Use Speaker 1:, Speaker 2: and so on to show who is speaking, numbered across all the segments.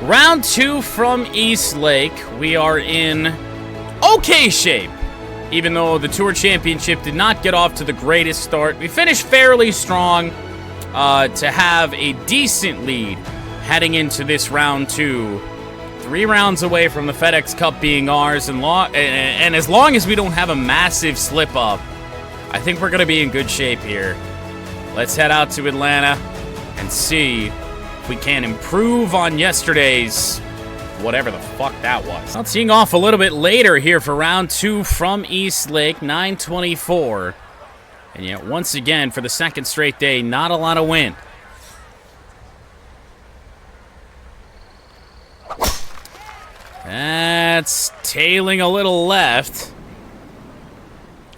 Speaker 1: Round 2 from East Lake. We are in okay shape. Even though the Tour Championship did not get off to the greatest start, we finished fairly strong to have a decent lead heading into this round 2. 3 rounds away from the FedEx Cup being ours, and as long as we don't have a massive slip-up, I think we're going to be in good shape here. Let's head out to Atlanta and see if we can improve on yesterday's whatever the fuck that was. Well, teeing off a little bit later here for round 2 from East Lake, 9:24. And yet, once again, for the second straight day, not a lot of wind. That's tailing a little left.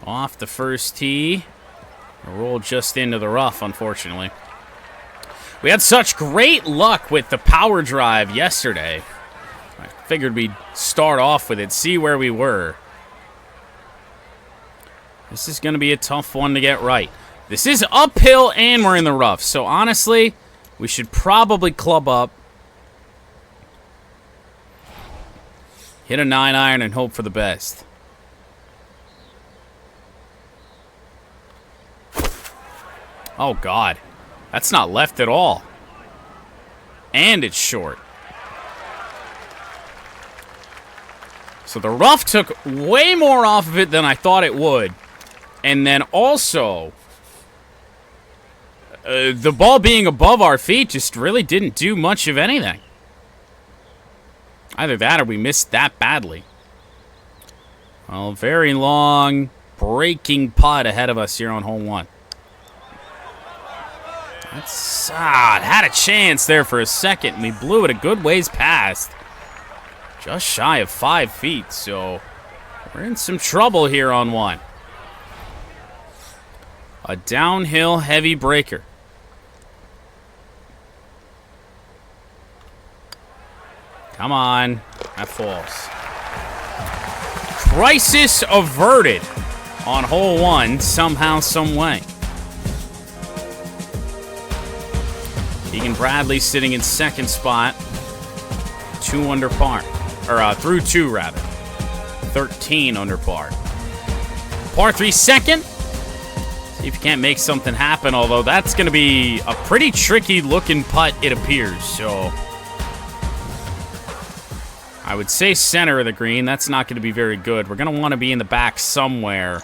Speaker 1: Off the first tee. Rolled just into the rough, unfortunately. We had such great luck with the power drive yesterday. I figured we'd start off with it, see where we were. This is going to be a tough one to get right. This is uphill and we're in the rough. So honestly, we should probably club up. Hit a 9-iron and hope for the best. Oh, God. That's not left at all. And it's short. So the rough took way more off of it than I thought it would. And then also, the ball being above our feet just really didn't do much of anything. Either that or we missed that badly. Well, very long breaking putt ahead of us here on hole 1. That's, it had a chance there for a second, and we blew it a good ways past. Just shy of 5 feet, so we're in some trouble here on 1. A downhill heavy breaker. Come on. That falls. Crisis averted on hole 1 somehow, some way. Keegan Bradley sitting in second spot. 2 under par. Or through 2, rather. 13 under par. Par 3 second. See if you can't make something happen, although that's going to be a pretty tricky looking putt, it appears. So I would say center of the green. That's not going to be very good. We're going to want to be in the back somewhere.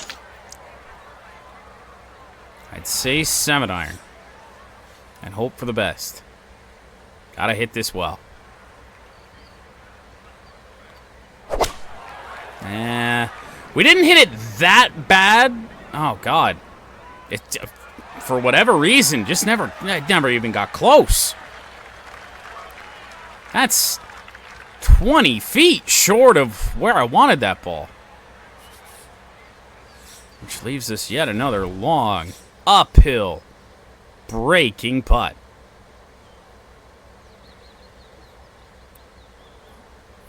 Speaker 1: I'd say 7-iron. And hope for the best. Gotta hit this well. We didn't hit it that bad. Oh, God. It, for whatever reason, just never even got close. That's 20 feet short of where I wanted that ball. Which leaves us yet another long, uphill, breaking putt.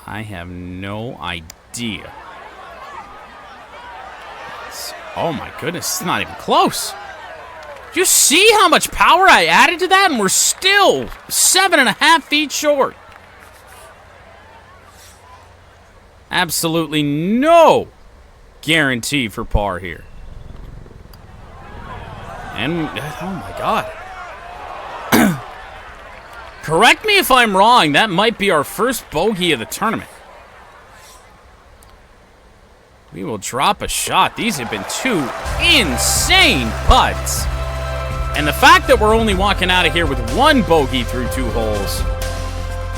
Speaker 1: I have no idea. Oh my goodness, it's not even close. Do you see how much power I added to that? And we're still 7.5 feet short. Absolutely no guarantee for par here. And, oh my God. Correct me if I'm wrong, that might be our first bogey of the tournament. We will drop a shot. These have been 2 insane putts. And the fact that we're only walking out of here with 1 bogey through 2 holes,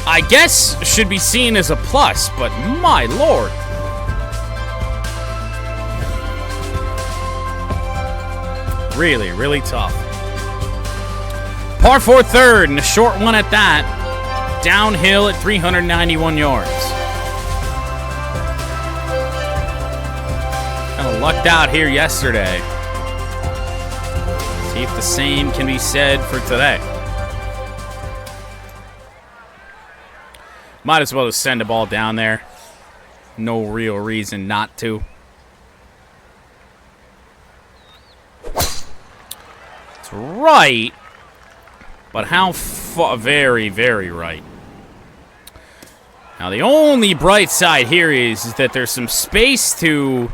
Speaker 1: I guess should be seen as a plus, but my lord. Really, really tough. Par 4 third, and a short one at that. Downhill at 391 yards. Kind of lucked out here yesterday. See if the same can be said for today. Might as well just send the ball down there. No real reason not to. It's right. But how far? Very, very right. Now, the only bright side here is that there's some space to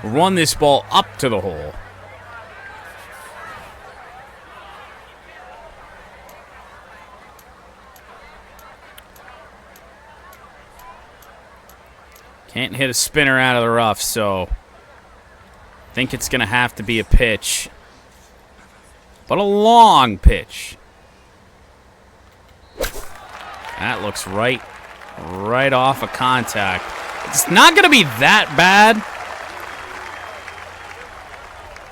Speaker 1: run this ball up to the hole. Can't hit a spinner out of the rough, so I think it's going to have to be a pitch. But a long pitch. That looks right off of contact. It's not going to be that bad.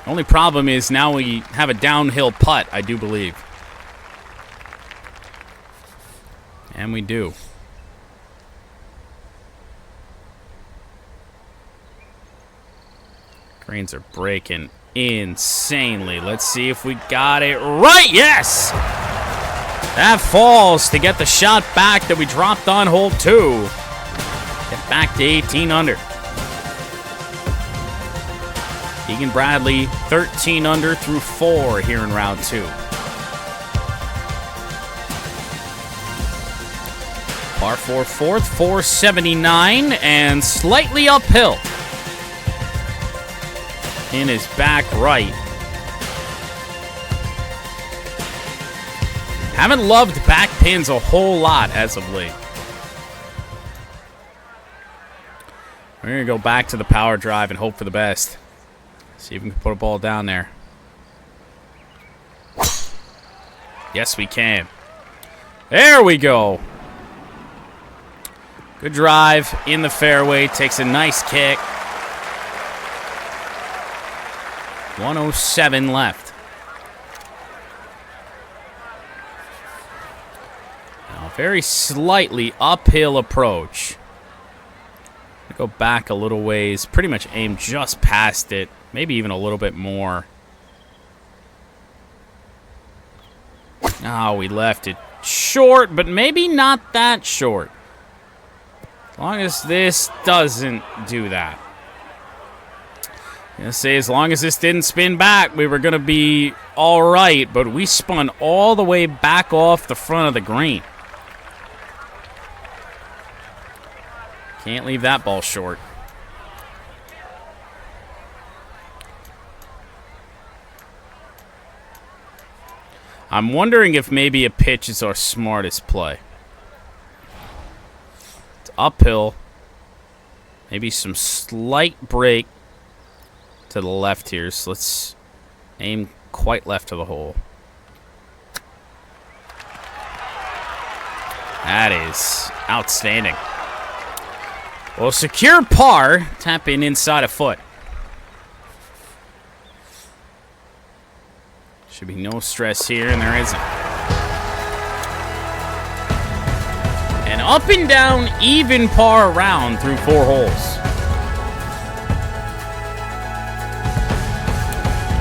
Speaker 1: The only problem is now we have a downhill putt, I do believe. And we do. Greens are breaking insanely. Let's see if we got it right. Yes! That falls to get the shot back that we dropped on hole 2. Get back to 18 under. Keegan Bradley, 13 under through 4 here in round 2. Par 4 fourth, 479, and slightly uphill. In his back right. Haven't loved back pins a whole lot as of late. We're going to go back to the power drive and hope for the best. See if we can put a ball down there. Yes, we can. There we go. Good drive in the fairway. Takes a nice kick. 107 left. Now, very slightly uphill approach. Go back a little ways. Pretty much aim just past it. Maybe even a little bit more. Oh, we left it short, but maybe not that short. As long as this doesn't do that. I'm going to say as long as this didn't spin back, we were going to be all right, but we spun all the way back off the front of the green. Can't leave that ball short. I'm wondering if maybe a pitch is our smartest play. It's uphill. Maybe some slight break to the left here. So let's aim quite left of the hole. That is outstanding. Well, secure par. Tap in inside a foot. Should be no stress here, and there isn't. An up and down, even par round through 4 holes.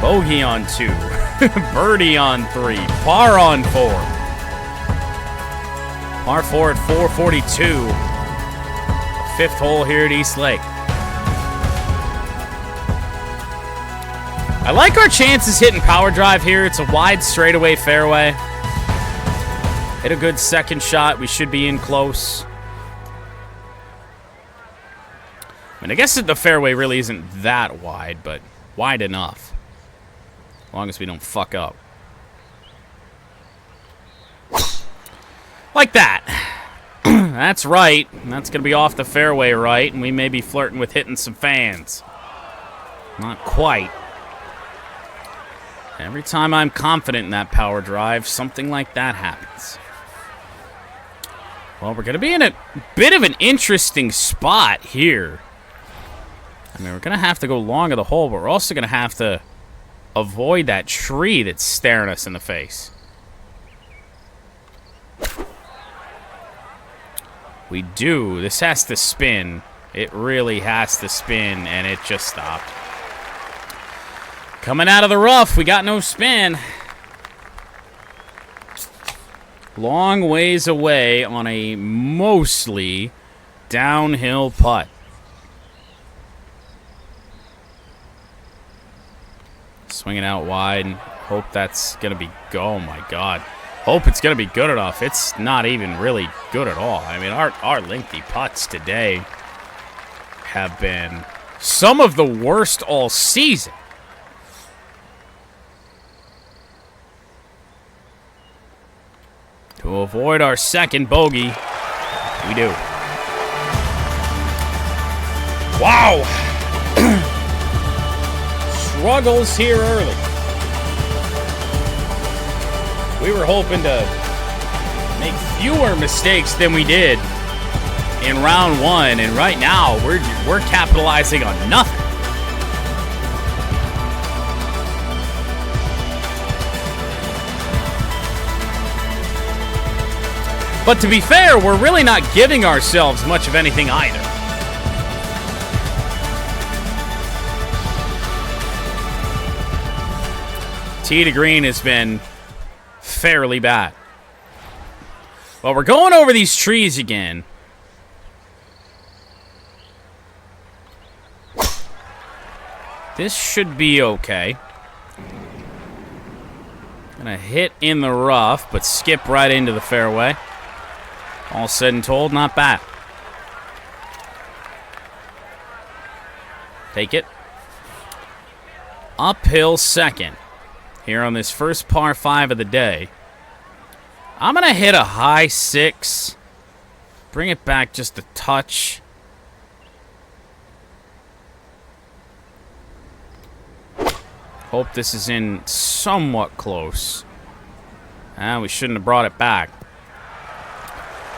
Speaker 1: Bogey on 2. Birdie on 3. Par on 4. Par 4 at 442. 5th hole here at East Lake. I like our chances hitting power drive here. It's a wide straightaway fairway. Hit a good second shot. We should be in close. I mean, I guess the fairway really isn't that wide, but wide enough. As long as we don't fuck up. Like that. That's right. That's going to be off the fairway right, and we may be flirting with hitting some fans. Not quite. Every time I'm confident in that power drive, something like that happens. Well, we're going to be in a bit of an interesting spot here. I mean, we're going to have to go long of the hole, but we're also going to have to avoid that tree that's staring us in the face. We do. This has to spin. It really has to spin, and it just stopped. Coming out of the rough, we got no spin. Long ways away on a mostly downhill putt. Swing it out wide and hope that's going to be go. Oh, my God. Hope it's going to be good enough. It's not even really good at all. I mean, our lengthy putts today have been some of the worst all season. To avoid our second bogey, we do. Wow! Struggles here early. We were hoping to make fewer mistakes than we did in round one, and right now we're capitalizing on nothing. But to be fair, we're really not giving ourselves much of anything either. Tee to green has been fairly bad. Well, we're going over these trees again. This should be okay. Gonna hit in the rough, but skip right into the fairway. All said and told, not bad. Take it. Uphill second. Here on this first par 5 of the day. I'm going to hit a high 6. Bring it back just a touch. Hope this is in somewhat close. We shouldn't have brought it back.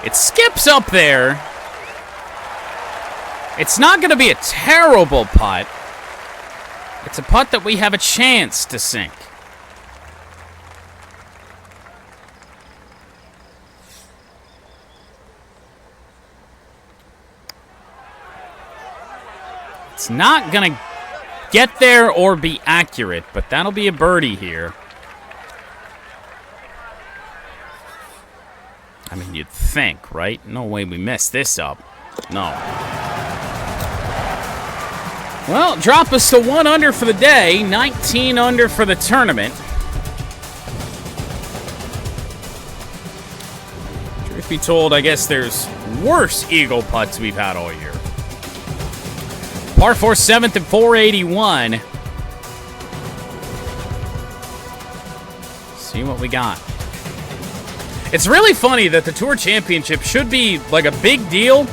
Speaker 1: It skips up there. It's not going to be a terrible putt. It's a putt that we have a chance to sink. It's not going to get there or be accurate, but that'll be a birdie here. I mean, you'd think, right? No way we messed this up. No. Well, drop us to 1 under for the day, 19 under for the tournament. Truth be told, I guess there's worse eagle putts we've had all year. Par 4, 7th and 481. See what we got. It's really funny that the Tour Championship should be like a big deal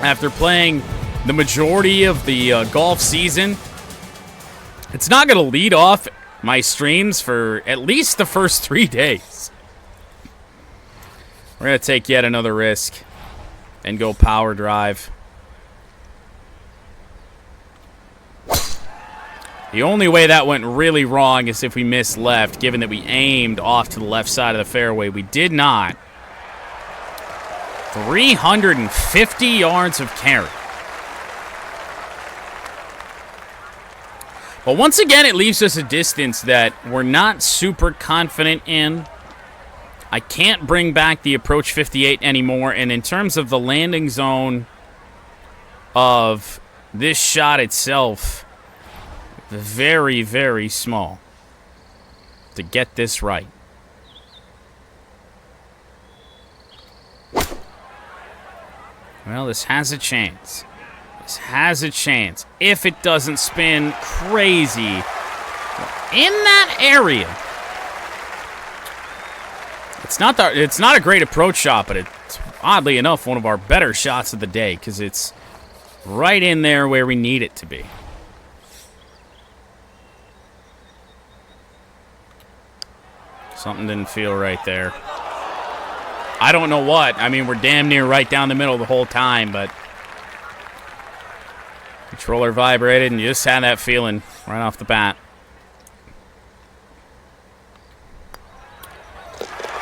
Speaker 1: after playing the majority of the golf season. It's not going to lead off my streams for at least the first 3 days. We're going to take yet another risk and go power drive. The only way that went really wrong is if we missed left, given that we aimed off to the left side of the fairway. We did not. 350 yards of carry. But once again, it leaves us a distance that we're not super confident in. I can't bring back the approach 58 anymore, and in terms of the landing zone of this shot itself, very, very small to get this right. Well, this has a chance. This has a chance. If it doesn't spin crazy in that area. It's not a great approach shot, but it's oddly enough one of our better shots of the day because it's right in there where we need it to be. Something didn't feel right there. I don't know what. I mean, we're damn near right down the middle the whole time, but controller vibrated and you just had that feeling right off the bat.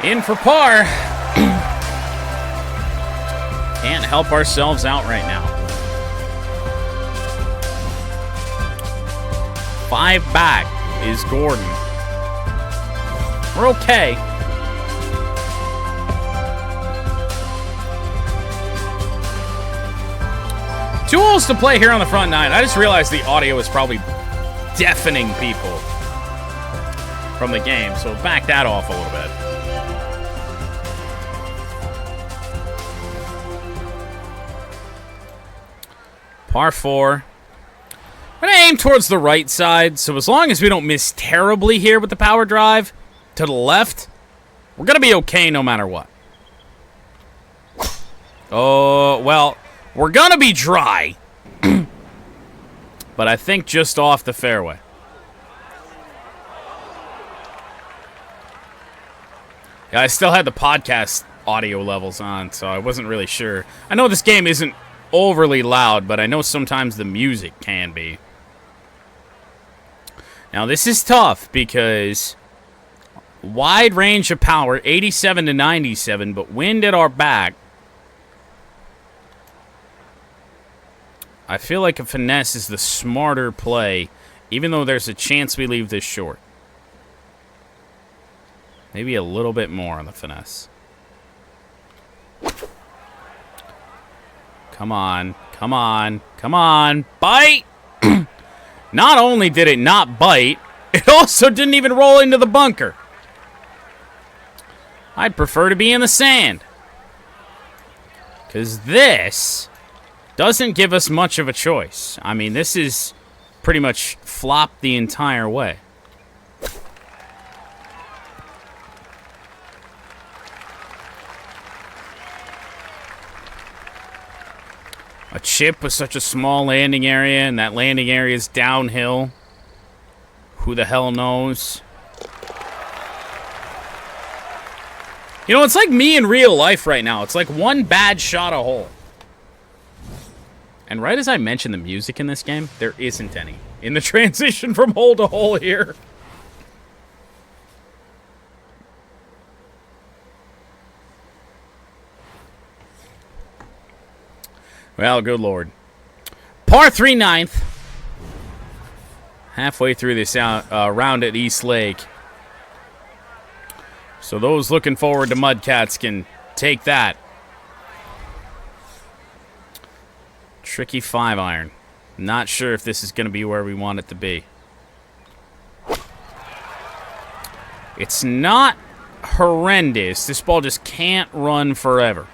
Speaker 1: In for par. Can't help ourselves out right now. 5 back is Gordon. We're okay. Two holes to play here on the front nine. I just realized the audio is probably deafening people. from the game, so back that off a little bit. Par 4. I'm going to aim towards the right side, so as long as we don't miss terribly here with the power drive to the left, we're going to be okay no matter what. Oh, well, we're going to be dry, but I think just off the fairway. Yeah, I still had the podcast audio levels on, so I wasn't really sure. I know this game isn't overly loud, but I know sometimes the music can be. Now, this is tough because wide range of power, 87 to 97, but wind at our back. I feel like a finesse is the smarter play, even though there's a chance we leave this short. Maybe a little bit more on the finesse. Come on, come on, come on, bite! Not only did it not bite, it also didn't even roll into the bunker. I'd prefer to be in the sand. Because this doesn't give us much of a choice. I mean, this is pretty much flopped the entire way. A chip with such a small landing area, and that landing area is downhill. Who the hell knows? You know, it's like me in real life right now. It's like one bad shot a hole. And right as I mention the music in this game, there isn't any. In the transition from hole to hole here. Well, good Lord. Par 3 9th. Halfway through this round at East Lake. So those looking forward to Mudcats can take that. Tricky 5-iron. Not sure if this is going to be where we want it to be. It's not horrendous. This ball just can't run forever.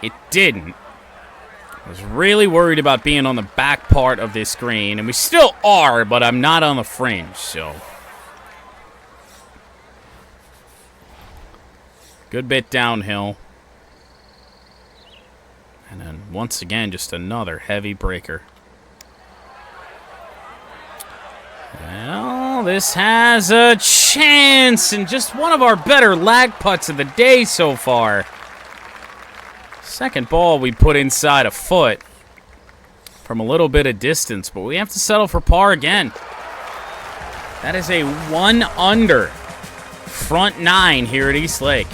Speaker 1: It didn't. I was really worried about being on the back part of this green, and we still are, but I'm not on the fringe, so. Good bit downhill. And then, once again, just another heavy breaker. Well, this has a chance, and just one of our better lag putts of the day so far. Second ball we put inside a foot from a little bit of distance, but we have to settle for par again. That is a 1 under front 9 here at East Lake.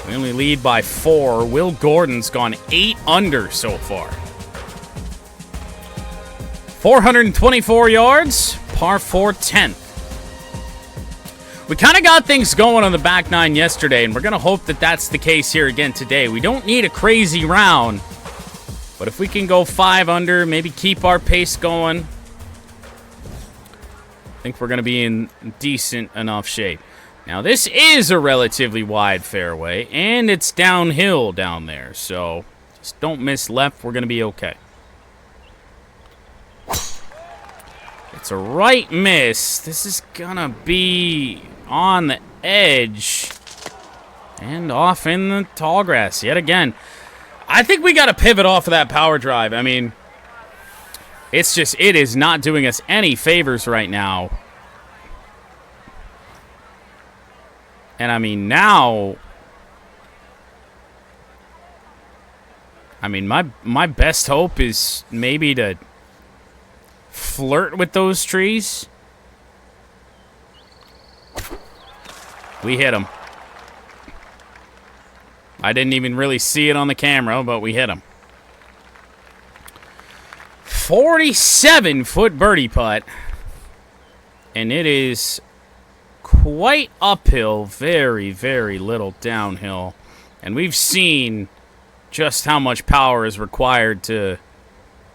Speaker 1: We only lead by 4. Will Gordon's gone 8 under so far. 424 yards, par 4 10th. We kind of got things going on the back 9 yesterday, and we're going to hope that that's the case here again today. We don't need a crazy round, but if we can go 5 under, maybe keep our pace going, I think we're going to be in decent enough shape. Now, this is a relatively wide fairway, and it's downhill down there, so just don't miss left. We're going to be okay. It's a right miss. This is going to be on the edge and off in the tall grass yet again. I think we got to pivot off of that power drive. I mean, it is not doing us any favors right now. And I mean, now, my best hope is maybe to flirt with those trees. We hit them. I didn't even really see it on the camera, but we hit them. 47-foot birdie putt. And it is quite uphill, very, very little downhill. And we've seen just how much power is required to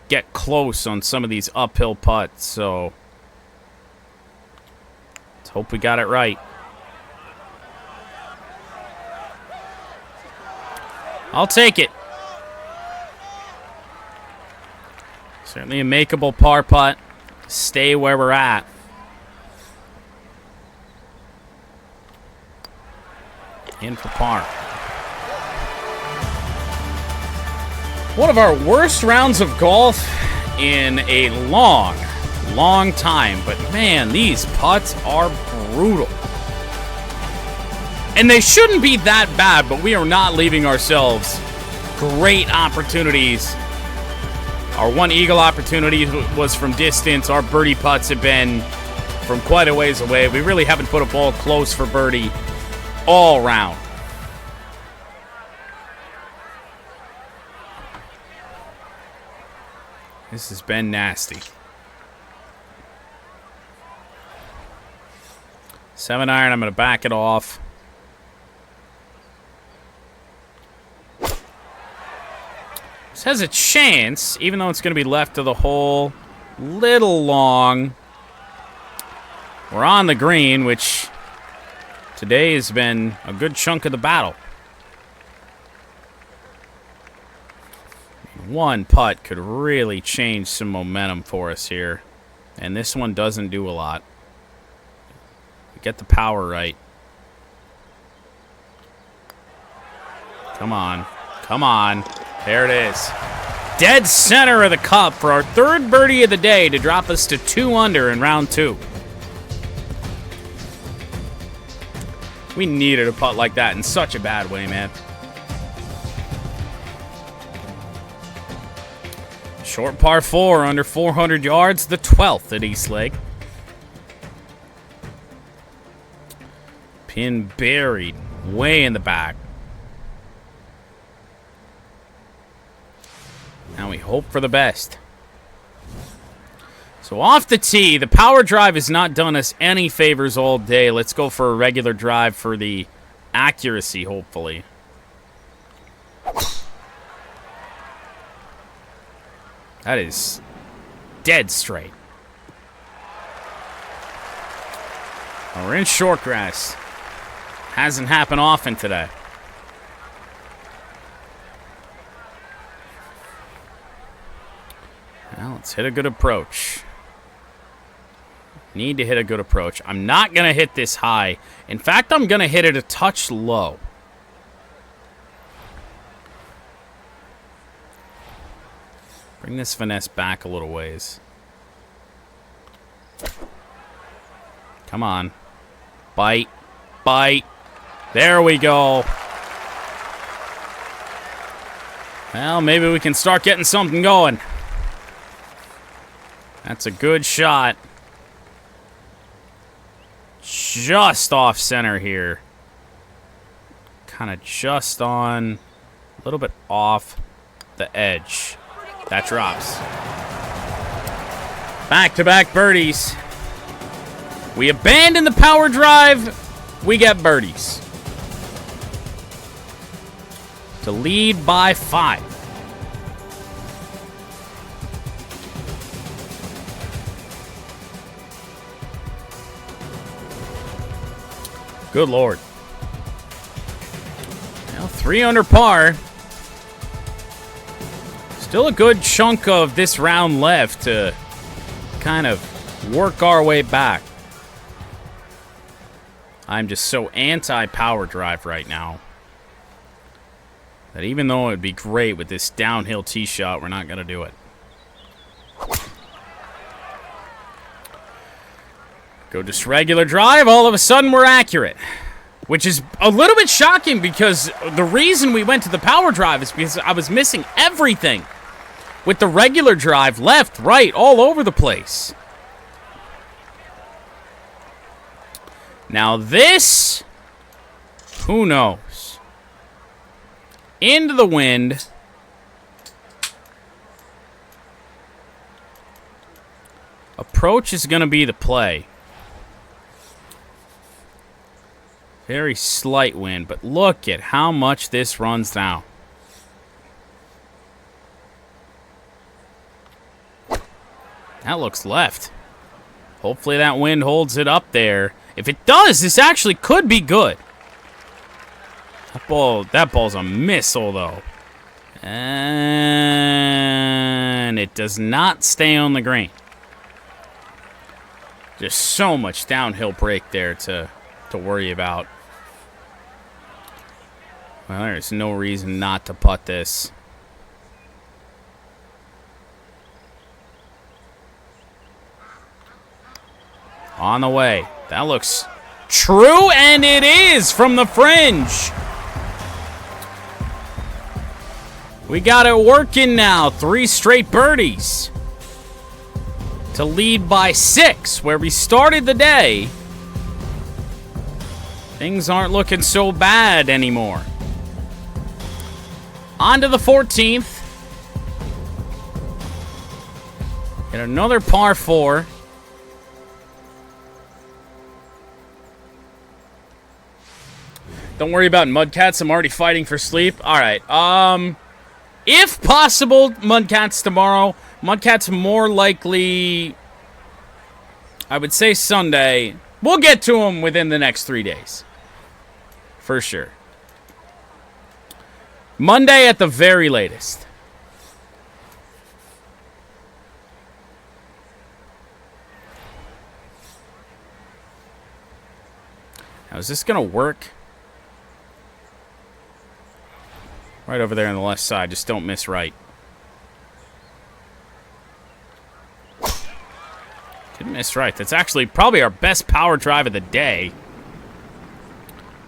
Speaker 1: get close on some of these uphill putts, so let's hope we got it right. I'll take it. Certainly a makeable par putt. Stay where we're at. In for par. One of our worst rounds of golf in a long, long time. But man, these putts are brutal. And they shouldn't be that bad, but we are not leaving ourselves great opportunities. Our one eagle opportunity was from distance. Our birdie putts have been from quite a ways away. We really haven't put a ball close for birdie all round. This has been nasty. 7-iron, I'm going to back it off. This has a chance, even though it's going to be left of the hole. Little long. We're on the green, which today has been a good chunk of the battle. One putt could really change some momentum for us here. And this one doesn't do a lot. Get the power right. Come on. Come on. There it is. Dead center of the cup for our third birdie of the day to drop us to 2 under in round 2. We needed a putt like that in such a bad way, man. Short par 4, under 400 yards, the 12th at East Lake. Pin buried way in the back. Now we hope for the best. So off the tee, the power drive has not done us any favors all day. Let's go for a regular drive for the accuracy, hopefully. That is dead straight. Oh, we're in short grass. Hasn't happened often today. Well, let's hit a good approach. Need to hit a good approach. I'm not going to hit this high. In fact, I'm going to hit it a touch low. Bring this finesse back a little ways. Come on. Bite. Bite. There we go. Well, maybe we can start getting something going. That's a good shot. Just off center here. Kind of just on, a little bit off the edge. That drops. Back-to-back birdies. We abandon the power drive. We get birdies. To lead by 5. Good Lord. Now 3 under par. Still a good chunk of this round left to kind of work our way back. I'm just so anti-power drive right now that even though it would be great with this downhill tee shot, we're not going to do it. Go just regular drive, all of a sudden we're accurate. Which is a little bit shocking because the reason we went to the power drive is because I was missing everything. With the regular drive, left, right, all over the place. Now this, who knows? Into the wind. Approach is going to be the play. Very slight wind, but look at how much this runs now. That looks left. Hopefully that wind holds it up there. If it does, this actually could be good. That ball's a missile, though. And it does not stay on the green. Just so much downhill break there to worry about. Well, there's no reason not to putt this. On the way. That looks true, and it is from the fringe. We got it working now. 3 straight birdies to lead by 6, where we started the day. Things aren't looking so bad anymore. On to the 14th. And another par 4. Don't worry about Mudcats. I'm already fighting for sleep. All right. If possible, Mudcats tomorrow. Mudcats more likely, I would say Sunday. We'll get to them within the next 3 days. For sure. Monday at the very latest. Now, is this going to work? Right over there on the left side. Just don't miss right. Didn't miss right. That's actually probably our best power drive of the day.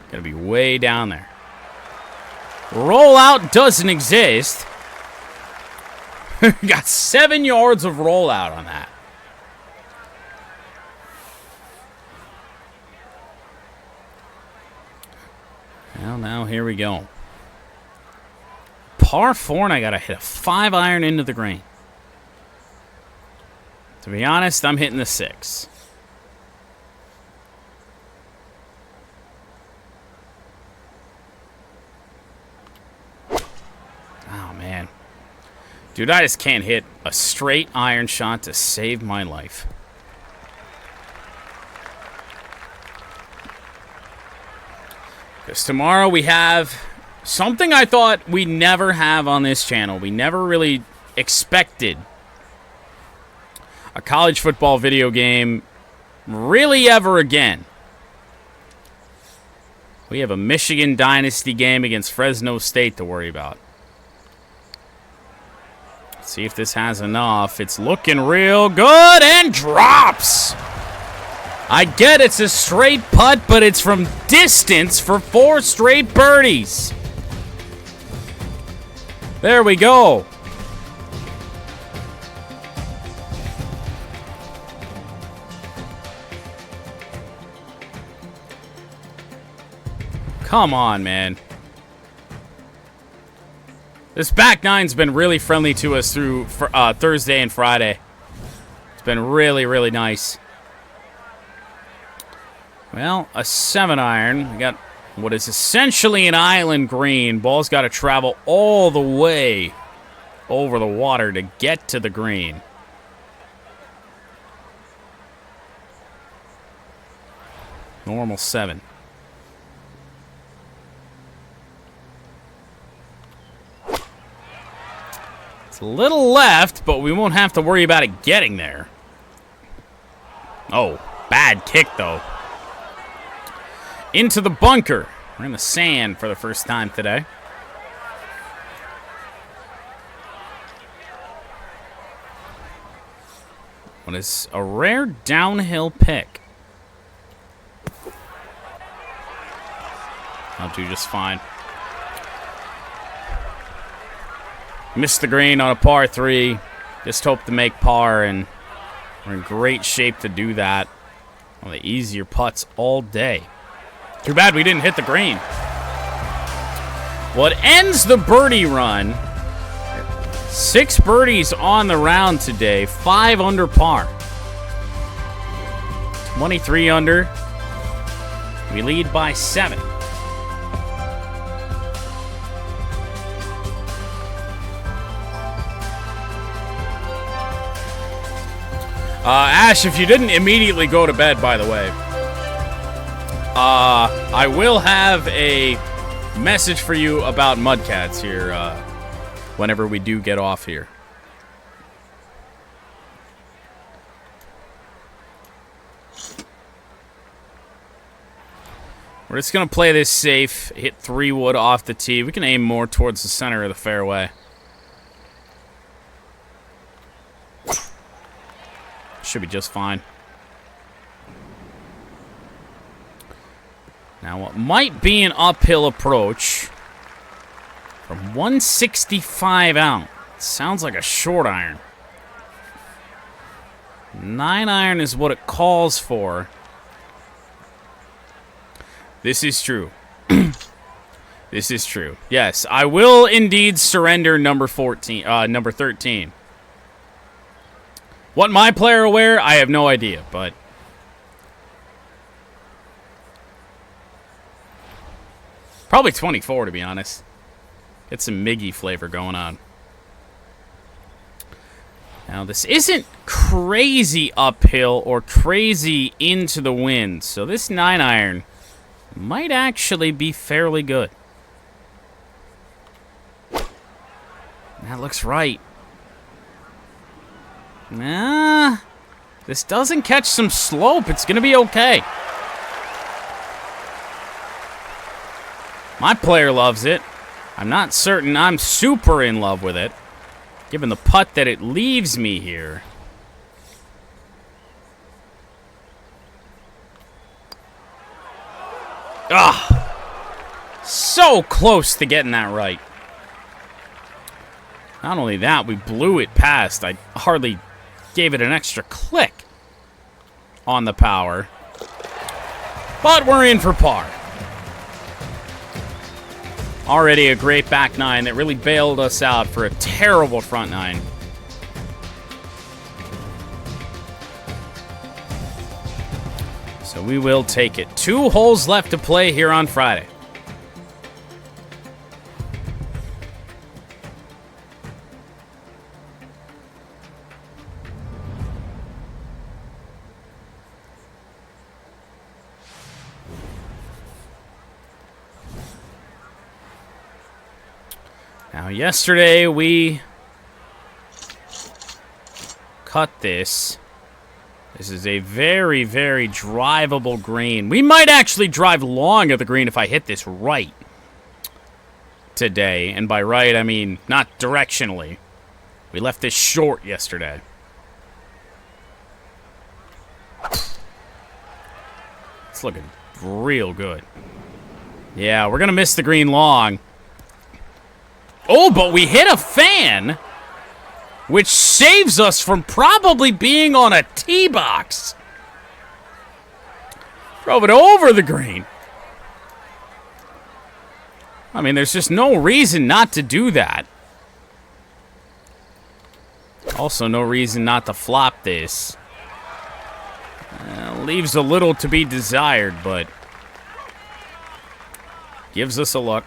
Speaker 1: Gonna be way down there. Rollout doesn't exist. Got 7 yards of rollout on that. Well, now here we go. Par 4, and I gotta hit a 5-iron into the green. To be honest, I'm hitting the 6. Oh, man. Dude, I just can't hit a straight iron shot to save my life. Because tomorrow we have something I thought we never have on this channel. We never really expected a college football video game really ever again. We have a Michigan Dynasty game against Fresno State to worry about. Let's see if this has enough. It's looking real good and drops. I get it's a straight putt, but it's from distance for 4 straight birdies. There we go. Come on, man. This back nine's been really friendly to us through Thursday and Friday. It's been really, really nice. Well, a 7-iron. We got what is essentially an island green. Ball's got to travel all the way over the water to get to the green. Normal 7. It's a little left, but we won't have to worry about it getting there. Oh, bad kick, though. Into the bunker. We're in the sand for the first time today. What is a rare downhill pick. I'll do just fine. Missed the green on a par 3. Just hope to make par, and we're in great shape to do that. One of the easier putts all day. Too bad we didn't hit the green. Well, it ends the birdie run. 6 birdies on the round today. 5 under par. 23 under. We lead by 7. Ash, if you didn't immediately go to bed, by the way, I will have a message for you about mudcats here whenever we do get off here. We're just going to play this safe, hit 3 wood off the tee. We can aim more towards the center of the fairway. Should be just fine. Now, what might be an uphill approach from 165 out. Sounds like a short iron. 9 iron is what it calls for. This is true. This is true. Yes, I will indeed surrender number 13. What my player will wear, I have no idea, but probably 24 to be honest. Get some Miggy flavor going on. Now this isn't crazy uphill or crazy into the wind, so this 9 iron might actually be fairly good. That looks right. Nah, this doesn't catch some slope. It's going to be okay. My player loves it. I'm not certain I'm super in love with it, given the putt that it leaves me here. Ugh. So close to getting that right. Not only that, we blew it past. I hardly gave it an extra click on the power. But we're in for par. Already a great back 9 that really bailed us out for a terrible front 9. So we will take it. 2 holes left to play here on Friday. Now, yesterday we cut this. This is a very, very drivable green. We might actually drive long at the green if I hit this right today. And by right, I mean not directionally. We left this short yesterday. It's looking real good. Yeah, we're going to miss the green long. Oh, but we hit a fan, which saves us from probably being on a tee box. Drove it over the green. I mean, there's just no reason not to do that. Also, no reason not to flop this. Leaves a little to be desired, but gives us a look.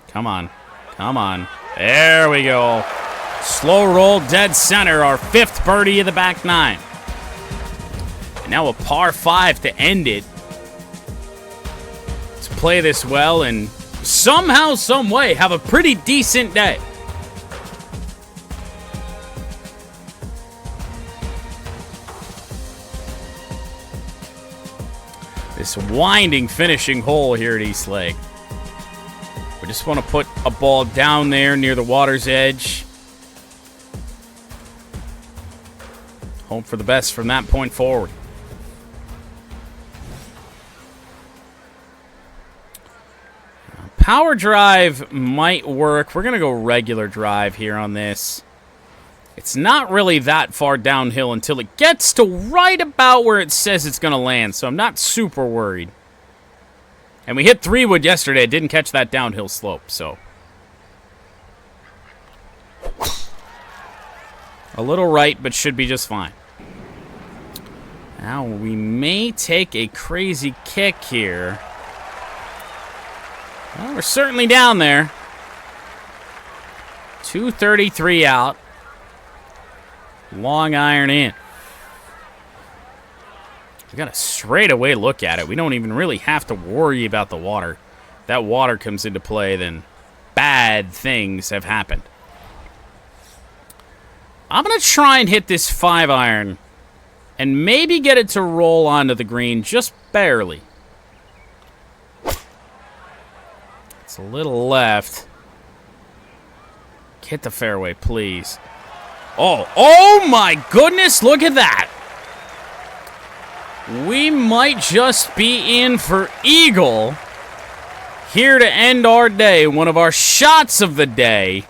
Speaker 1: Come on. Come on. There we go. Slow roll, dead center. Our 5th birdie of the back 9. And now a par 5 to end it. Let's play this well and somehow, some way, have a pretty decent day. This winding finishing hole here at East Lake. We just want to put a ball down there near the water's edge. Hope for the best from that point forward. Power drive might work. We're going to go regular drive here on this. It's not really that far downhill until it gets to right about where it says it's going to land, so I'm not super worried. And we hit 3-wood yesterday. It didn't catch that downhill slope, so. A little right, but should be just fine. Now, we may take a crazy kick here. Well, we're certainly down there. 233 out. Long iron in. We got a straightaway look at it. We don't even really have to worry about the water. If that water comes into play, then bad things have happened. I'm going to try and hit this 5 iron and maybe get it to roll onto the green just barely. It's a little left. Hit the fairway, please. Oh my goodness, look at that. We might just be in for eagle here to end our day. One of our shots of the day.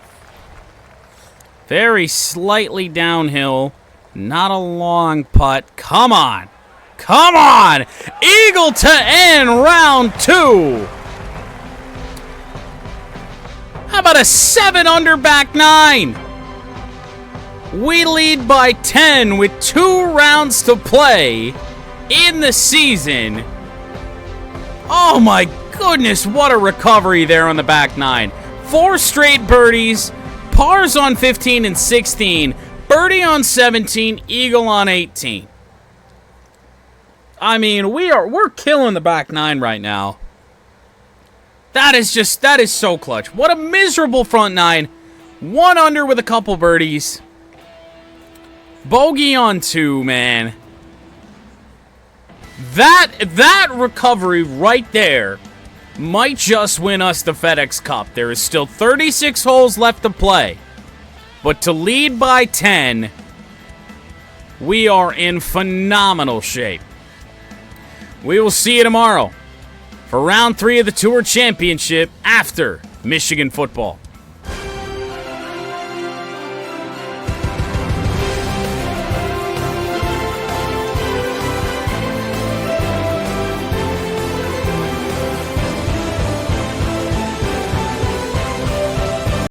Speaker 1: Very slightly downhill. Not a long putt. Come on. Come on. Eagle to end round 2. How about a 7 under back 9? We lead by 10 with 2 rounds to play in the season. Oh my goodness, what a recovery there on the back 9. 4 straight birdies, pars on 15 and 16, birdie on 17, eagle on 18. I mean, we're killing the back 9 right now. That is so clutch. What a miserable front 9. 1 under with a couple birdies. Bogey on 2, man. That recovery right there might just win us the FedEx Cup. There is still 36 holes left to play. But to lead by 10, we are in phenomenal shape. We will see you tomorrow for round 3 of the Tour Championship after Michigan football.